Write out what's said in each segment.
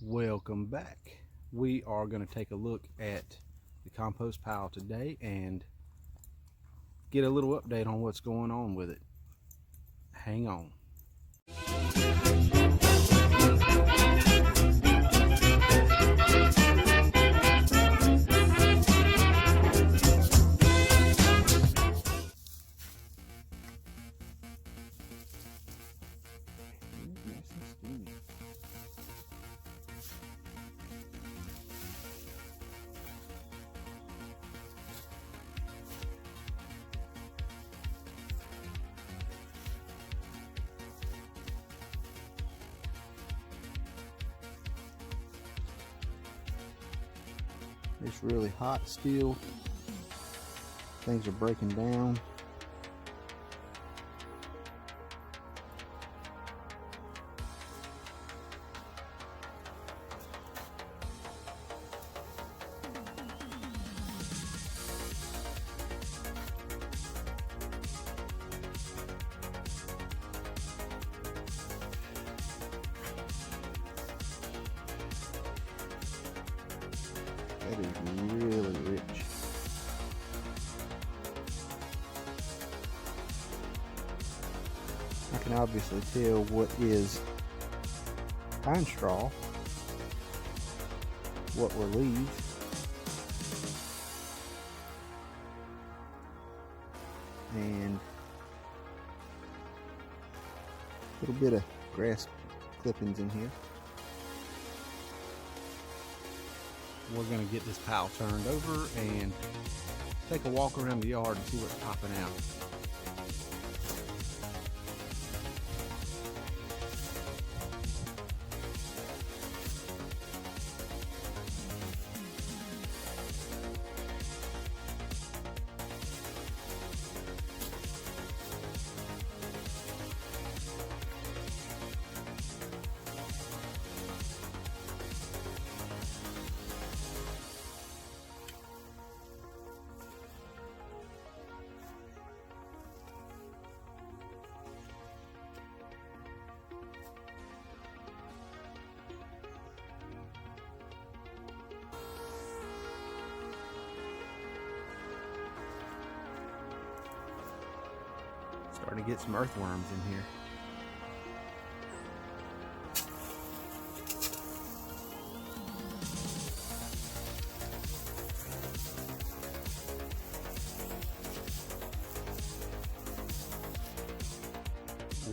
Welcome back. We are going to take a look at the compost pile today and get a little update on what's going on with it. Hang on. It's really hot still. Things are breaking down. That is really rich. I can obviously tell what is pine straw, what were leaves, and a little bit of grass clippings in here. We're going to get this pile turned over and take a walk around the yard and see what's popping out. Starting to get some earthworms in here.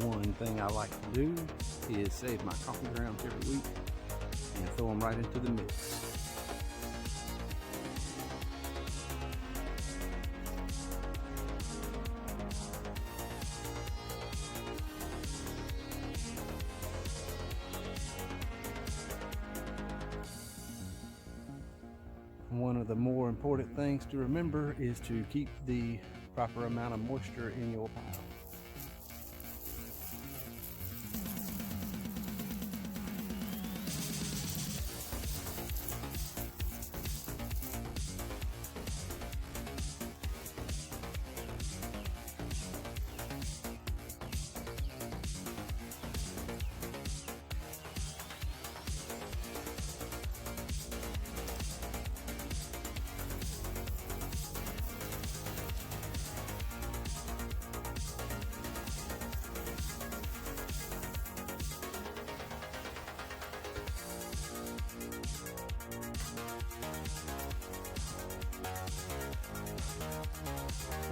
One thing I like to do is save my coffee grounds every week and throw them right into the mix. One of the more important things to remember is to keep the proper amount of moisture in your pile.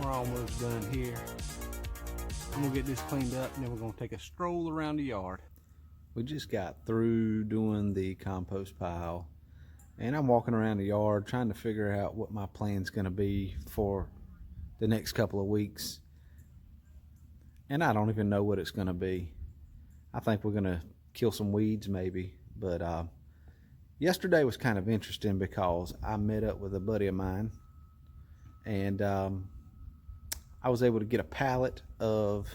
We're almost done here. I'm gonna get this cleaned up and then we're gonna take a stroll around the yard. We just got through doing the compost pile and I'm walking around the yard trying to figure out what my plan's gonna be for the next couple of weeks. And I don't even know what it's gonna be. I think we're gonna kill some weeds maybe, but yesterday was kind of interesting because I met up with a buddy of mine and I was able to get a pallet of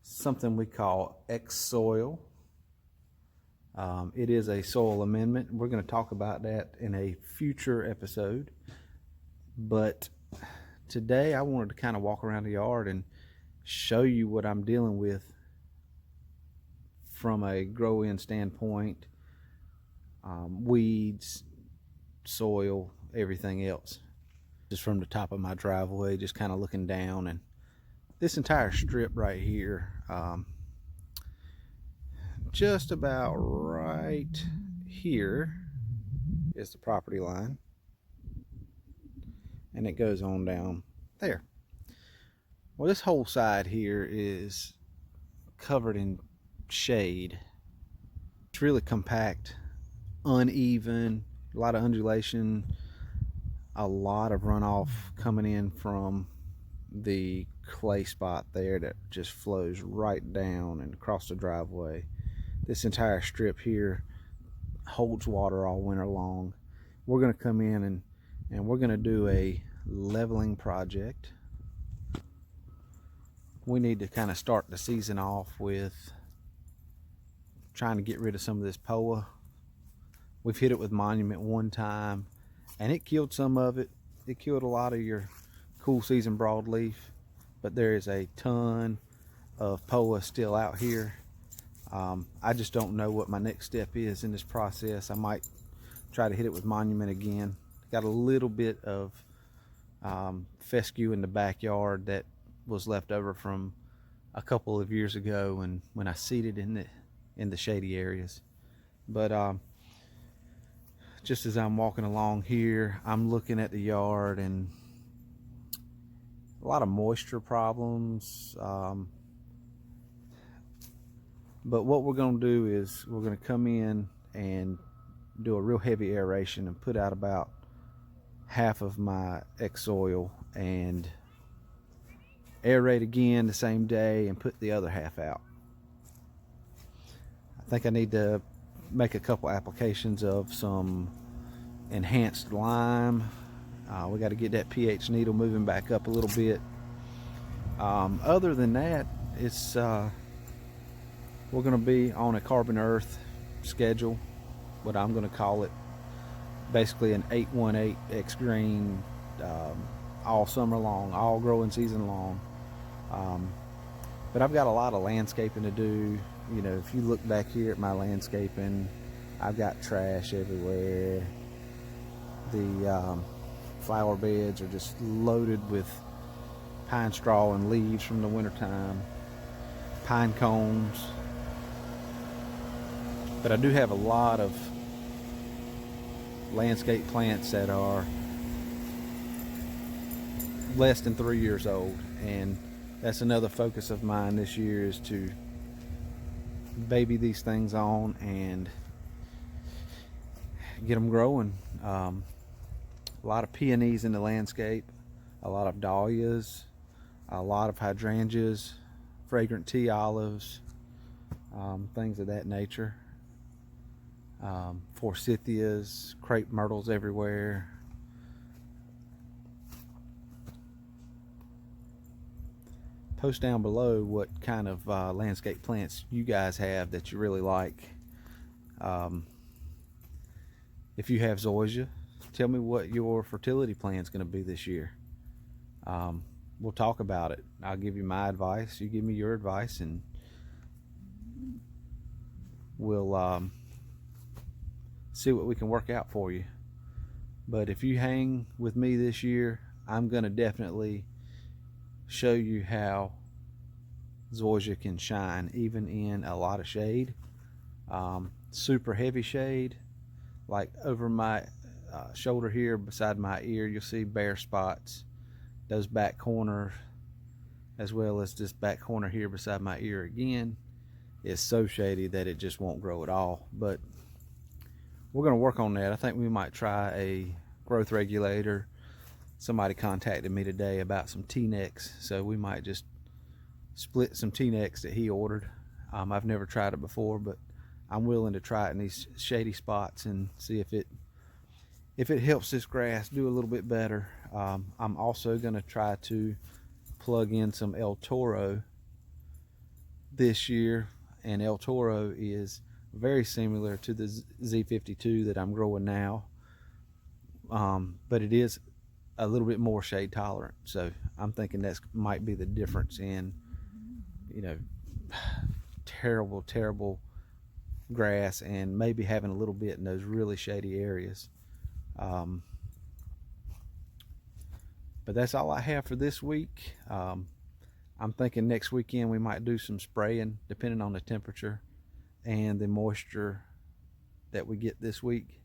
something we call X soil. It is a soil amendment. We're going to talk about that in a future episode. But today I wanted to kind of walk around the yard and show you what I'm dealing with from a grow-in standpoint weeds, soil, everything else. Just from the top of my driveway, just kind of looking down, and this entire strip right here, just about right here is the property line, and it goes on down there. Well, this whole side here is covered in shade. It's really compact, uneven, a lot of undulation, a lot of runoff coming in from the clay spot there that just flows right down and across the driveway. This entire strip here holds water all winter long. We're going to come in and we're going to do a leveling project. We need to kind of start the season off with trying to get rid of some of this POA. We've hit it with Monument one time and it killed some of it. It killed a lot of your cool season broadleaf, but there is a ton of POA still out here. I just don't know what my next step is in this process. I might try to hit it with Monument again. Got a little bit of fescue in the backyard that was left over from a couple of years ago and when I seeded in the shady areas. But just as I'm walking along here, I'm looking at the yard and a lot of moisture problems. But what we're going to do is we're going to come in and do a real heavy aeration and put out about half of my X soil and aerate again the same day and put the other half out. I think I need to make a couple applications of some enhanced lime. We got to get that pH needle moving back up a little bit. Other than that, it's we're going to be on a carbon earth schedule, what I'm going to call it, basically an 818 X green, all summer long, all growing season long. But I've got a lot of landscaping to do. You know, if you look back here at my landscaping, I've got trash everywhere. The flower beds are just loaded with pine straw and leaves from the wintertime, pine cones. But I do have a lot of landscape plants that are less than 3 years old, and that's another focus of mine this year, is to baby these things on and get them growing. A lot of peonies in the landscape, a lot of dahlias, a lot of hydrangeas, fragrant tea olives, things of that nature. Forsythias, crepe myrtles everywhere. Post down below what kind of landscape plants you guys have that you really like. If you have Zoysia, tell me what your fertility plan is going to be this year. We'll talk about it. I'll give you my advice, you give me your advice, and we'll see what we can work out for you. But if you hang with me this year, I'm going to definitely show you how Zoysia can shine even in a lot of shade. Super heavy shade, like over my shoulder here beside my ear, you'll see bare spots. Those back corners, as well as this back corner here beside my ear again, is so shady that it just won't grow at all. But we're going to work on that. I think we might try a growth regulator. Somebody contacted me today about some T-necks, so we might just split some T-necks that he ordered. I've never tried it before, but I'm willing to try it in these shady spots and see if it helps this grass do a little bit better. I'm also going to try to plug in some El Toro this year, and El Toro is very similar to the Z52 that I'm growing now, but it is a little bit more shade tolerant. So I'm thinking that's might be the difference in, you know, terrible grass and maybe having a little bit in those really shady areas. But that's all I have for this week. I'm thinking next weekend we might do some spraying depending on the temperature and the moisture that we get this week.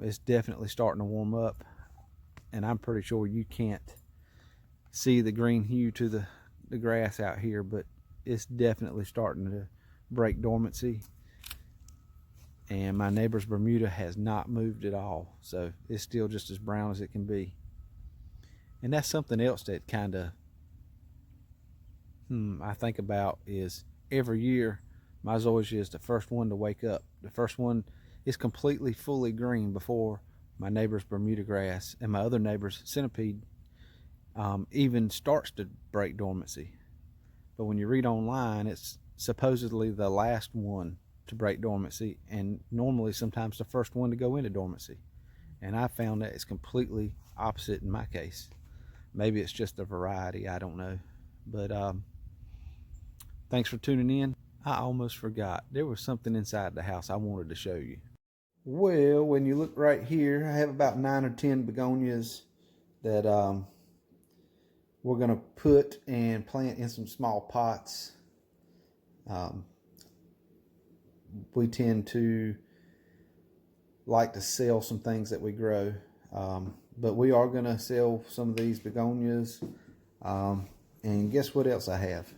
It's definitely starting to warm up, and I'm pretty sure you can't see the green hue to the grass out here, but it's definitely starting to break dormancy. And my neighbor's Bermuda has not moved at all, so it's still just as brown as it can be. And that's something else that kind of I think about is every year my zoysia is the first one to wake up. The first one is completely fully green before my neighbor's Bermuda grass and my other neighbor's centipede even starts to break dormancy. But when you read online, it's supposedly the last one to break dormancy, and normally sometimes the first one to go into dormancy. And I found that it's completely opposite in my case. Maybe it's just a variety, I don't know. But thanks for tuning in. I almost forgot. There was something inside the house I wanted to show you. Well, when you look right here, I have about 9 or 10 begonias that we're going to put and plant in some small pots. We tend to like to sell some things that we grow, but we are going to sell some of these begonias. And guess what else I have?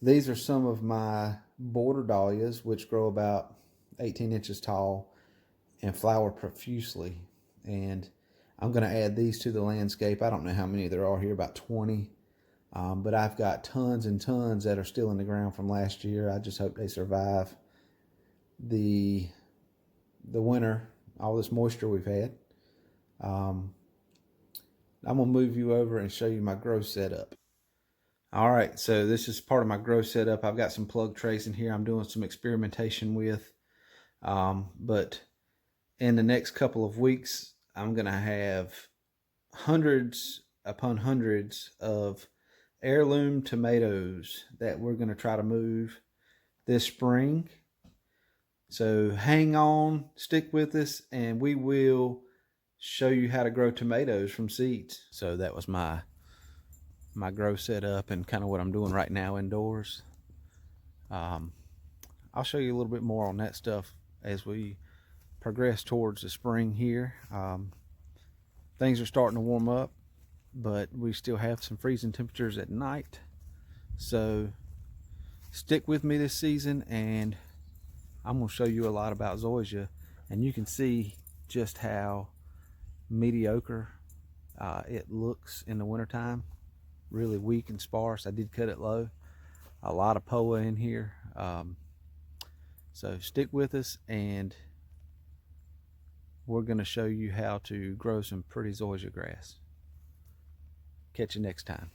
These are some of my border dahlias, which grow about 18 inches tall and flower profusely. And I'm going to add these to the landscape. I don't know how many there are here, about 20. But I've got tons and tons that are still in the ground from last year. I just hope they survive the winter, all this moisture we've had. I'm going to move you over and show you my grow setup. All right, so this is part of my grow setup. I've got some plug trays in here I'm doing some experimentation with. But in the next couple of weeks, I'm going to have hundreds upon hundreds of heirloom tomatoes that we're going to try to move this spring. So hang on, stick with us, and we will show you how to grow tomatoes from seeds. So that was my grow setup and kind of what I'm doing right now indoors. I'll show you a little bit more on that stuff as we progress towards the spring here. Things are starting to warm up, but we still have some freezing temperatures at night. So stick with me this season, and I'm going to show you a lot about zoysia, and you can see just how mediocre it looks in the wintertime. Really weak and sparse. I did cut it low. A lot of POA in here. So stick with us, and we're going to show you how to grow some pretty zoysia grass. Catch you next time.